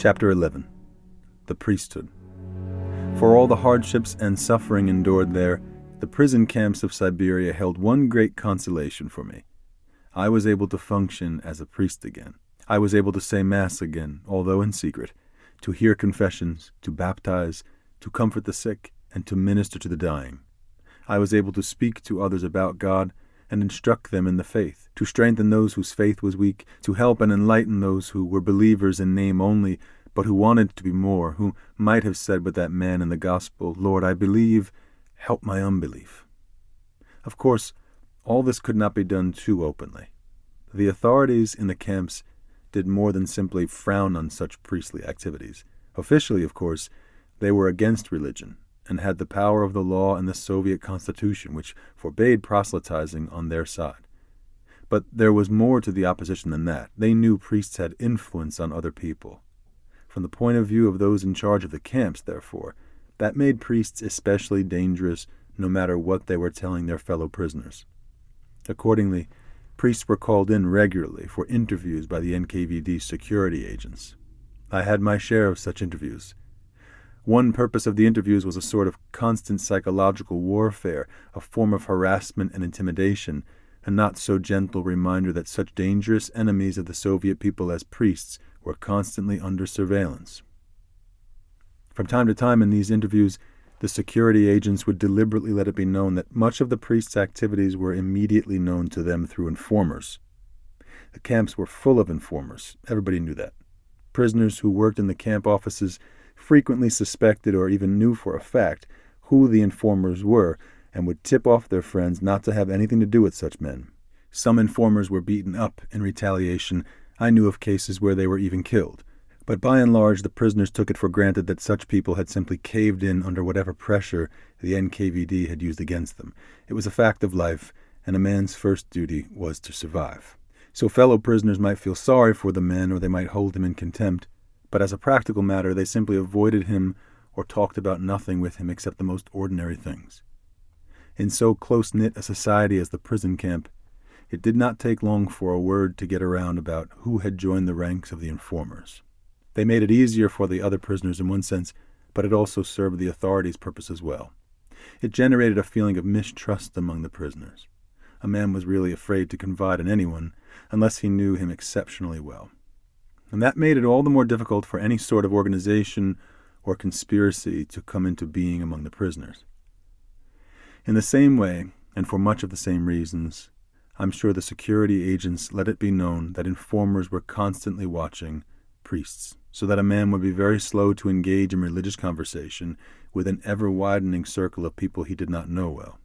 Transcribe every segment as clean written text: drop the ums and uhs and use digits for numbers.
Chapter 11. The Priesthood. For all the hardships and suffering endured there, the prison camps of Siberia held one great consolation for me. I was able to function as a priest again. I was able to say Mass again, although in secret, to hear confessions, to baptize, to comfort the sick, and to minister to the dying. I was able to speak to others about God and instruct them in the faith, to strengthen those whose faith was weak, to help and enlighten those who were believers in name only, but who wanted to be more, who might have said with that man in the Gospel, "Lord, I believe, help my unbelief." Of course, all this could not be done too openly. The authorities in the camps did more than simply frown on such priestly activities. Officially, of course, they were against religion, and had the power of the law and the Soviet Constitution, which forbade proselytizing on their side. But there was more to the opposition than that. They knew priests had influence on other people. From the point of view of those in charge of the camps, therefore, that made priests especially dangerous no matter what they were telling their fellow prisoners. Accordingly, priests were called in regularly for interviews by the NKVD security agents. I had my share of such interviews. One purpose of the interviews was a sort of constant psychological warfare, a form of harassment and intimidation, a not-so-gentle reminder that such dangerous enemies of the Soviet people as priests were constantly under surveillance. From time to time in these interviews, the security agents would deliberately let it be known that much of the priests' activities were immediately known to them through informers. The camps were full of informers. Everybody knew that. Prisoners who worked in the camp offices frequently suspected or even knew for a fact who the informers were and would tip off their friends not to have anything to do with such men. Some informers were beaten up in retaliation. I knew of cases where they were even killed. But by and large, the prisoners took it for granted that such people had simply caved in under whatever pressure the NKVD had used against them. It was a fact of life, and a man's first duty was to survive. So fellow prisoners might feel sorry for the man, or they might hold him in contempt, but as a practical matter, they simply avoided him or talked about nothing with him except the most ordinary things. In so close-knit a society as the prison camp, it did not take long for a word to get around about who had joined the ranks of the informers. They made it easier for the other prisoners in one sense, but it also served the authorities' purpose as well. It generated a feeling of mistrust among the prisoners. A man was really afraid to confide in anyone unless he knew him exceptionally well. And that made it all the more difficult for any sort of organization or conspiracy to come into being among the prisoners. In the same way, and for much of the same reasons, I'm sure the security agents let it be known that informers were constantly watching priests, so that a man would be very slow to engage in religious conversation with an ever-widening circle of people he did not know well.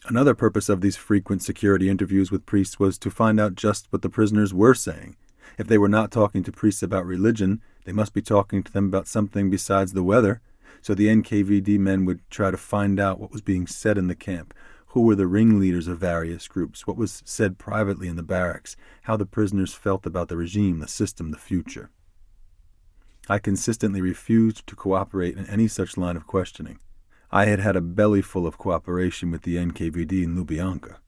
Another purpose of these frequent security interviews with priests was to find out just what the prisoners were saying. If they were not talking to priests about religion, they must be talking to them about something besides the weather. So the NKVD men would try to find out what was being said in the camp, who were the ringleaders of various groups, what was said privately in the barracks, how the prisoners felt about the regime, the system, the future. I consistently refused to cooperate in any such line of questioning. I had had a bellyful of cooperation with the NKVD in Lubyanka.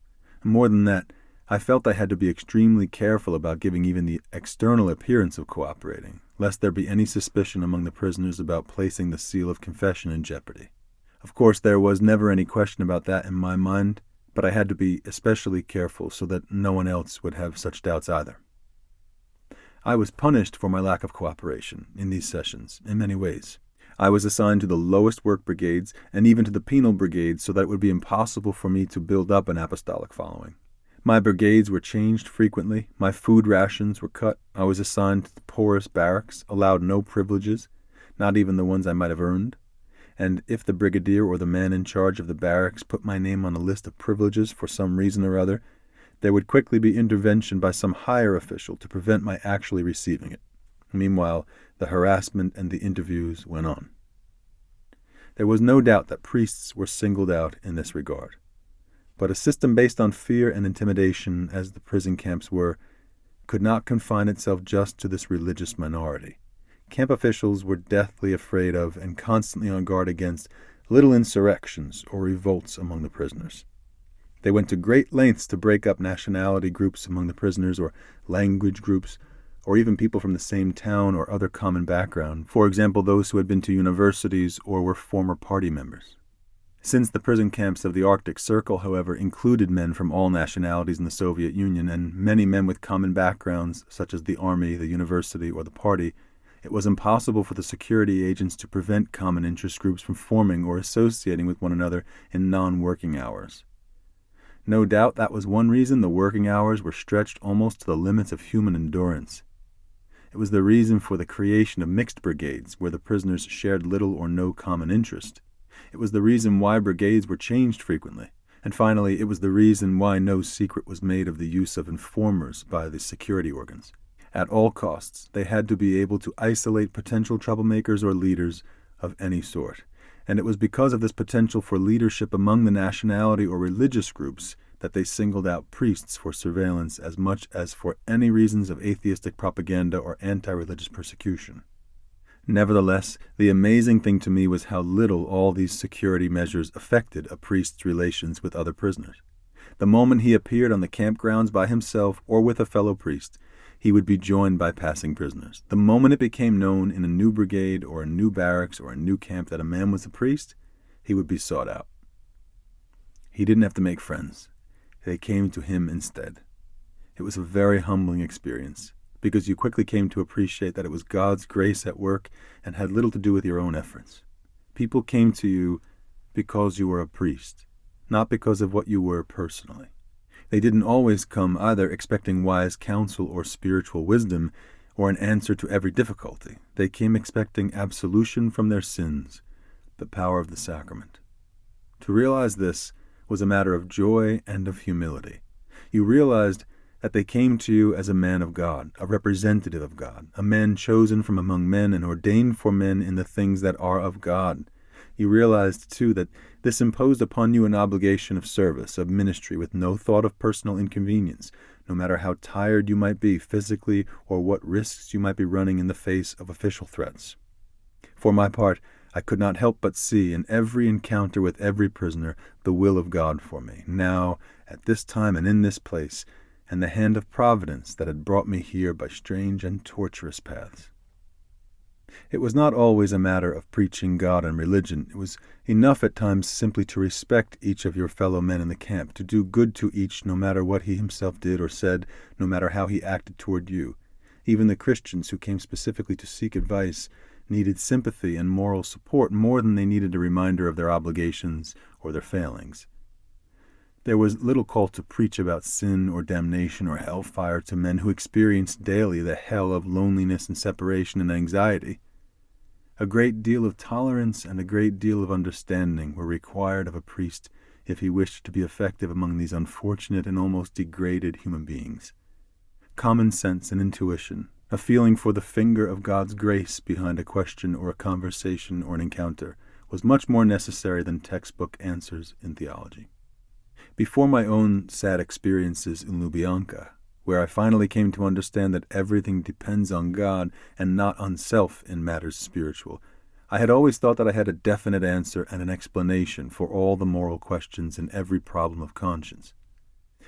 More than that, I felt I had to be extremely careful about giving even the external appearance of cooperating, lest there be any suspicion among the prisoners about placing the seal of confession in jeopardy. Of course, there was never any question about that in my mind, but I had to be especially careful so that no one else would have such doubts either. I was punished for my lack of cooperation in these sessions in many ways. I was assigned to the lowest work brigades and even to the penal brigades so that it would be impossible for me to build up an apostolic following. My brigades were changed frequently, my food rations were cut, I was assigned to the poorest barracks, allowed no privileges, not even the ones I might have earned, and if the brigadier or the man in charge of the barracks put my name on a list of privileges for some reason or other, there would quickly be intervention by some higher official to prevent my actually receiving it. Meanwhile, the harassment and the interviews went on. There was no doubt that priests were singled out in this regard. But a system based on fear and intimidation, as the prison camps were, could not confine itself just to this religious minority. Camp officials were deathly afraid of and constantly on guard against little insurrections or revolts among the prisoners. They went to great lengths to break up nationality groups among the prisoners or language groups, or even people from the same town or other common background, for example, those who had been to universities or were former party members. Since the prison camps of the Arctic Circle, however, included men from all nationalities in the Soviet Union and many men with common backgrounds, such as the army, the university, or the party, it was impossible for the security agents to prevent common interest groups from forming or associating with one another in non-working hours. No doubt that was one reason the working hours were stretched almost to the limits of human endurance. It was the reason for the creation of mixed brigades, where the prisoners shared little or no common interest. It was the reason why brigades were changed frequently. And finally, it was the reason why no secret was made of the use of informers by the security organs. At all costs, they had to be able to isolate potential troublemakers or leaders of any sort. And it was because of this potential for leadership among the nationality or religious groups that they singled out priests for surveillance as much as for any reasons of atheistic propaganda or anti-religious persecution. Nevertheless, the amazing thing to me was how little all these security measures affected a priest's relations with other prisoners. The moment he appeared on the campgrounds by himself or with a fellow priest, he would be joined by passing prisoners. The moment it became known in a new brigade or a new barracks or a new camp that a man was a priest, he would be sought out. He didn't have to make friends. They came to him instead. It was a very humbling experience, because you quickly came to appreciate that it was God's grace at work and had little to do with your own efforts. People came to you because you were a priest, not because of what you were personally. They didn't always come either expecting wise counsel or spiritual wisdom or an answer to every difficulty. They came expecting absolution from their sins, the power of the sacrament. To realize this was a matter of joy and of humility. You realized that they came to you as a man of God, a representative of God, a man chosen from among men and ordained for men in the things that are of God. You realized, too, that this imposed upon you an obligation of service, of ministry, with no thought of personal inconvenience, no matter how tired you might be physically or what risks you might be running in the face of official threats. For my part, I could not help but see in every encounter with every prisoner the will of God for me, now, at this time and in this place, and the hand of providence that had brought me here by strange and tortuous paths. It was not always a matter of preaching God and religion. It was enough at times simply to respect each of your fellow men in the camp, to do good to each no matter what he himself did or said, no matter how he acted toward you. Even the Christians who came specifically to seek advice needed sympathy and moral support more than they needed a reminder of their obligations or their failings. There was little call to preach about sin or damnation or hellfire to men who experienced daily the hell of loneliness and separation and anxiety. A great deal of tolerance and a great deal of understanding were required of a priest if he wished to be effective among these unfortunate and almost degraded human beings. Common sense and intuition, a feeling for the finger of God's grace behind a question or a conversation or an encounter, was much more necessary than textbook answers in theology. Before my own sad experiences in Lubyanka, where I finally came to understand that everything depends on God and not on self in matters spiritual, I had always thought that I had a definite answer and an explanation for all the moral questions and every problem of conscience.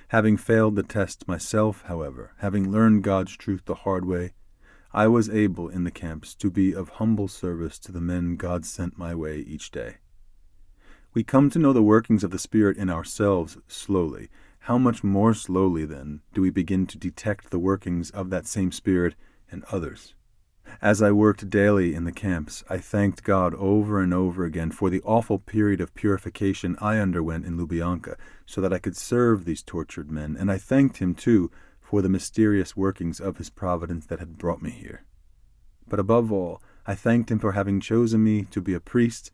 Having failed the test myself, however, having learned God's truth the hard way, I was able in the camps to be of humble service to the men God sent my way each day. We come to know the workings of the Spirit in ourselves slowly. How much more slowly, then, do we begin to detect the workings of that same Spirit in others? As I worked daily in the camps, I thanked God over and over again for the awful period of purification I underwent in Lubyanka, so that I could serve these tortured men, and I thanked Him, too, for the mysterious workings of His providence that had brought me here. But above all, I thanked Him for having chosen me to be a priest,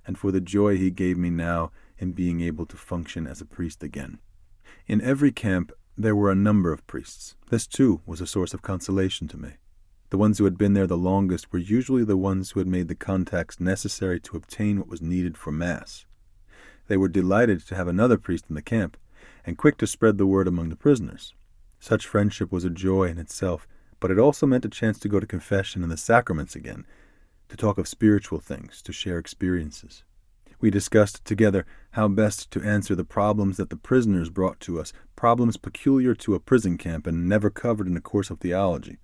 and for the joy He gave me now in being able to function as a priest again. In every camp there were a number of priests. This, too, was a source of consolation to me. The ones who had been there the longest were usually the ones who had made the contacts necessary to obtain what was needed for Mass. They were delighted to have another priest in the camp, and quick to spread the word among the prisoners. Such friendship was a joy in itself, but it also meant a chance to go to confession and the sacraments again, to talk of spiritual things, to share experiences. We discussed together how best to answer the problems that the prisoners brought to us, problems peculiar to a prison camp and never covered in a course of theology.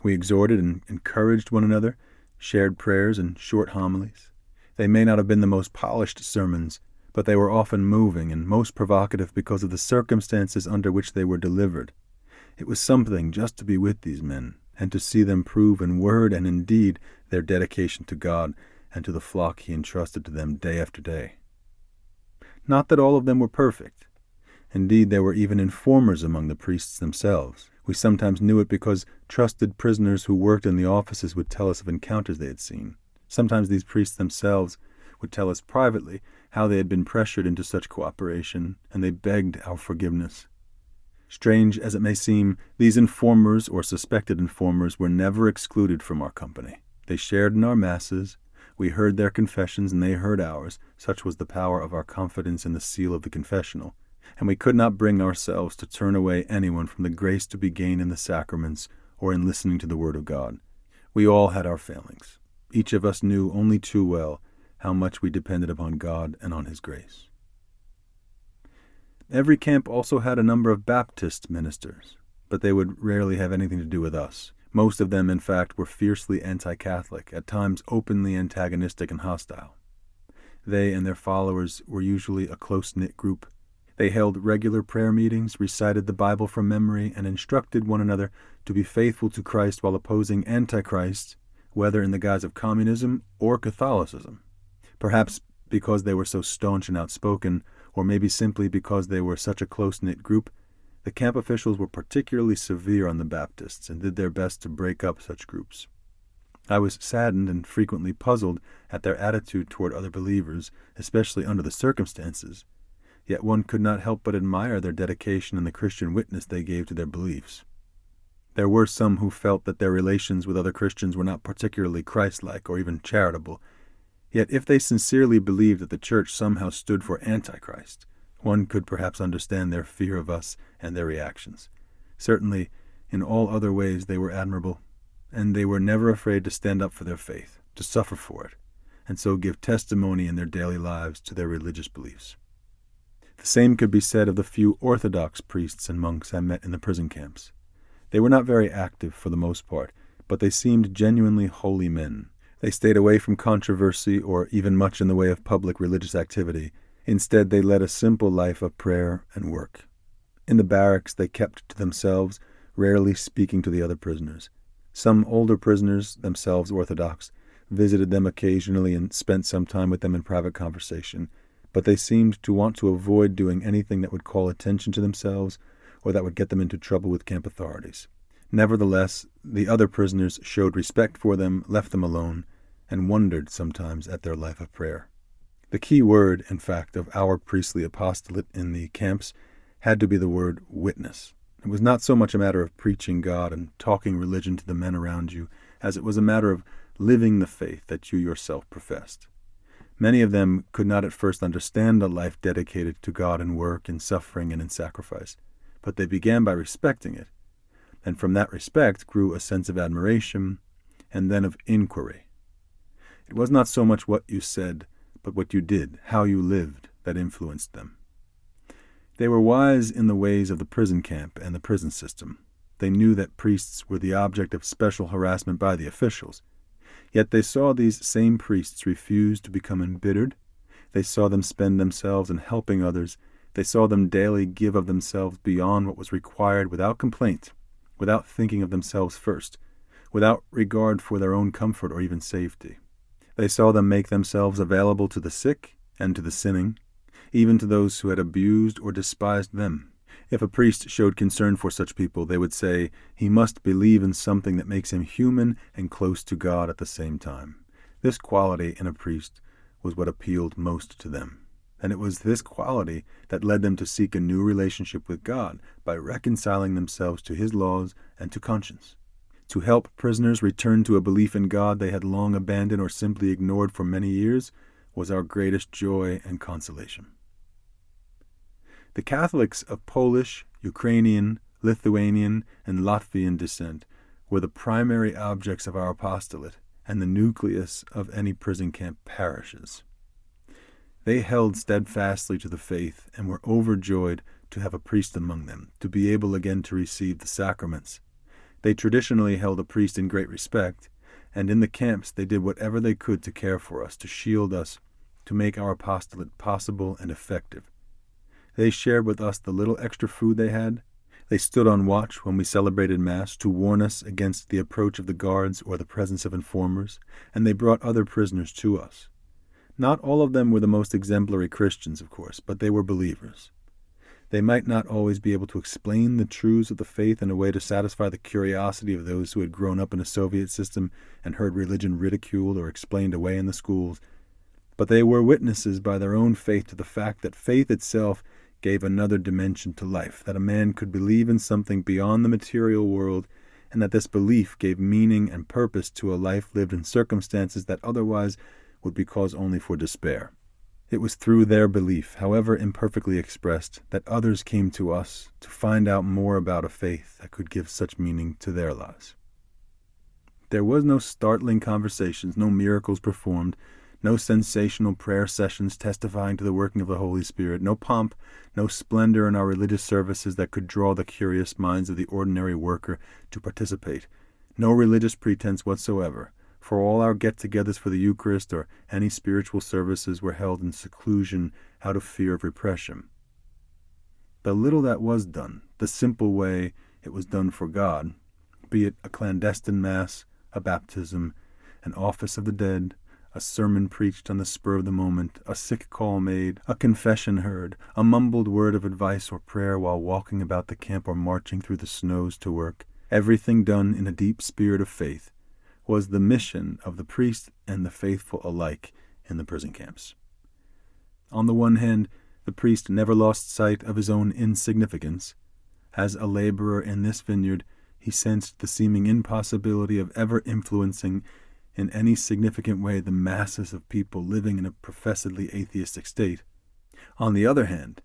We exhorted and encouraged one another, shared prayers and short homilies. They may not have been the most polished sermons, but they were often moving and most provocative because of the circumstances under which they were delivered. It was something just to be with these men, and to see them prove in word and in deed their dedication to God and to the flock He entrusted to them day after day. Not that all of them were perfect. Indeed, there were even informers among the priests themselves. We sometimes knew it because trusted prisoners who worked in the offices would tell us of encounters they had seen. Sometimes these priests themselves would tell us privately how they had been pressured into such cooperation, and they begged our forgiveness. Strange as it may seem, these informers or suspected informers were never excluded from our company. They shared in our masses. We heard their confessions and they heard ours. Such was the power of our confidence in the seal of the confessional. And we could not bring ourselves to turn away anyone from the grace to be gained in the sacraments or in listening to the Word of God. We all had our failings. Each of us knew only too well how much we depended upon God and on His grace. Every camp also had a number of Baptist ministers, but they would rarely have anything to do with us. Most of them, in fact, were fiercely anti-Catholic, at times openly antagonistic and hostile. They and their followers were usually a close-knit group. They held regular prayer meetings, recited the Bible from memory, and instructed one another to be faithful to Christ while opposing Antichrist, whether in the guise of communism or Catholicism. Perhaps because they were so staunch and outspoken, or maybe simply because they were such a close-knit group, the camp officials were particularly severe on the Baptists and did their best to break up such groups. I was saddened and frequently puzzled at their attitude toward other believers, especially under the circumstances. Yet one could not help but admire their dedication and the Christian witness they gave to their beliefs. There were some who felt that their relations with other Christians were not particularly Christ-like or even charitable. Yet if they sincerely believed that the Church somehow stood for Antichrist, one could perhaps understand their fear of us and their reactions. Certainly, in all other ways they were admirable, and they were never afraid to stand up for their faith, to suffer for it, and so give testimony in their daily lives to their religious beliefs. The same could be said of the few Orthodox priests and monks I met in the prison camps. They were not very active for the most part, but they seemed genuinely holy men. They stayed away from controversy or even much in the way of public religious activity. Instead, they led a simple life of prayer and work. In the barracks, they kept to themselves, rarely speaking to the other prisoners. Some older prisoners, themselves Orthodox, visited them occasionally and spent some time with them in private conversation, but they seemed to want to avoid doing anything that would call attention to themselves or that would get them into trouble with camp authorities. Nevertheless, the other prisoners showed respect for them, left them alone, and wondered sometimes at their life of prayer. The key word, in fact, of our priestly apostolate in the camps had to be the word witness. It was not so much a matter of preaching God and talking religion to the men around you, as it was a matter of living the faith that you yourself professed. Many of them could not at first understand a life dedicated to God in work, in suffering, and in sacrifice, but they began by respecting it, and from that respect grew a sense of admiration and then of inquiry. It was not so much what you said, but what you did, how you lived, that influenced them. They were wise in the ways of the prison camp and the prison system. They knew that priests were the object of special harassment by the officials. Yet they saw these same priests refuse to become embittered. They saw them spend themselves in helping others. They saw them daily give of themselves beyond what was required without complaint, without thinking of themselves first, without regard for their own comfort or even safety. They saw them make themselves available to the sick and to the sinning, even to those who had abused or despised them. If a priest showed concern for such people, they would say he must believe in something that makes him human and close to God at the same time. This quality in a priest was what appealed most to them. And it was this quality that led them to seek a new relationship with God by reconciling themselves to His laws and to conscience. To help prisoners return to a belief in God they had long abandoned or simply ignored for many years was our greatest joy and consolation. The Catholics of Polish, Ukrainian, Lithuanian, and Latvian descent were the primary objects of our apostolate and the nucleus of any prison camp parishes. They held steadfastly to the faith and were overjoyed to have a priest among them, to be able again to receive the sacraments. They traditionally held a priest in great respect, and in the camps they did whatever they could to care for us, to shield us, to make our apostolate possible and effective. They shared with us the little extra food they had. They stood on watch when we celebrated Mass to warn us against the approach of the guards or the presence of informers, and they brought other prisoners to us. Not all of them were the most exemplary Christians, of course, but they were believers. They might not always be able to explain the truths of the faith in a way to satisfy the curiosity of those who had grown up in a Soviet system and heard religion ridiculed or explained away in the schools, but they were witnesses by their own faith to the fact that faith itself gave another dimension to life, that a man could believe in something beyond the material world, and that this belief gave meaning and purpose to a life lived in circumstances that otherwise would be cause only for despair. It was through their belief, however imperfectly expressed, that others came to us to find out more about a faith that could give such meaning to their lives. There was no startling conversations, no miracles performed, no sensational prayer sessions testifying to the working of the Holy Spirit, no pomp, no splendor in our religious services that could draw the curious minds of the ordinary worker to participate, no religious pretense whatsoever, for all our get-togethers for the Eucharist or any spiritual services were held in seclusion out of fear of repression. The little that was done, the simple way it was done for God, be it a clandestine Mass, a baptism, an office of the dead, a sermon preached on the spur of the moment, a sick call made, a confession heard, a mumbled word of advice or prayer while walking about the camp or marching through the snows to work, everything done in a deep spirit of faith, was the mission of the priest and the faithful alike in the prison camps. On the one hand, the priest never lost sight of his own insignificance. As a laborer in this vineyard, he sensed the seeming impossibility of ever influencing in any significant way the masses of people living in a professedly atheistic state. On the other hand,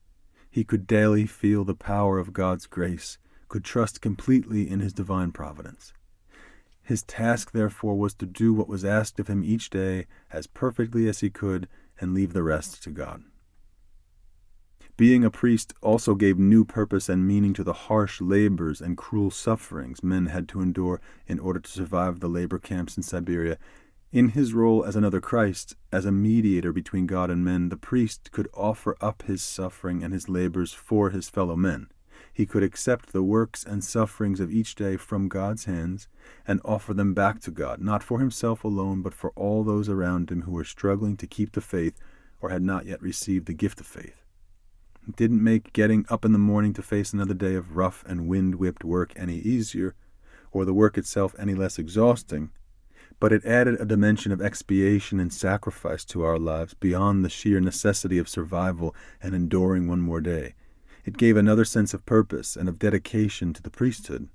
he could daily feel the power of God's grace, could trust completely in his divine providence. His task, therefore, was to do what was asked of him each day as perfectly as he could and leave the rest to God. Being a priest also gave new purpose and meaning to the harsh labors and cruel sufferings men had to endure in order to survive the labor camps in Siberia. In his role as another Christ, as a mediator between God and men, the priest could offer up his suffering and his labors for his fellow men. He could accept the works and sufferings of each day from God's hands and offer them back to God, not for himself alone, but for all those around him who were struggling to keep the faith or had not yet received the gift of faith. It didn't make getting up in the morning to face another day of rough and wind-whipped work any easier, or the work itself any less exhausting, but it added a dimension of expiation and sacrifice to our lives beyond the sheer necessity of survival and enduring one more day. It gave another sense of purpose and of dedication to the priesthood.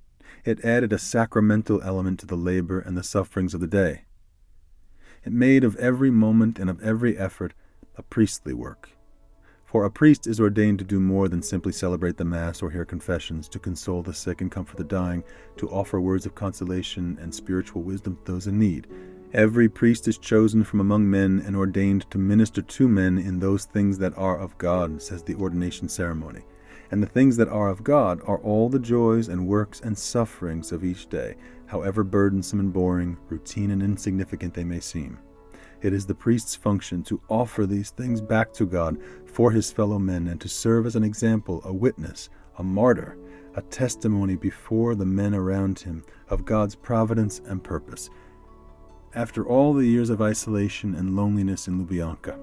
It added a sacramental element to the labor and the sufferings of the day. It made of every moment and of every effort a priestly work. For a priest is ordained to do more than simply celebrate the Mass or hear confessions, to console the sick and comfort the dying, to offer words of consolation and spiritual wisdom to those in need. Every priest is chosen from among men and ordained to minister to men in those things that are of God, says the ordination ceremony. And the things that are of God are all the joys and works and sufferings of each day, however burdensome and boring, routine and insignificant they may seem. It is the priest's function to offer these things back to God for his fellow men and to serve as an example, a witness, a martyr, a testimony before the men around him of God's providence and purpose. After all the years of isolation and loneliness in Lubyanka,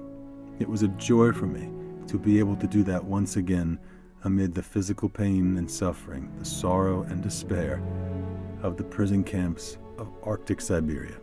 it was a joy for me to be able to do that once again amid the physical pain and suffering, the sorrow and despair of the prison camps of Arctic Siberia.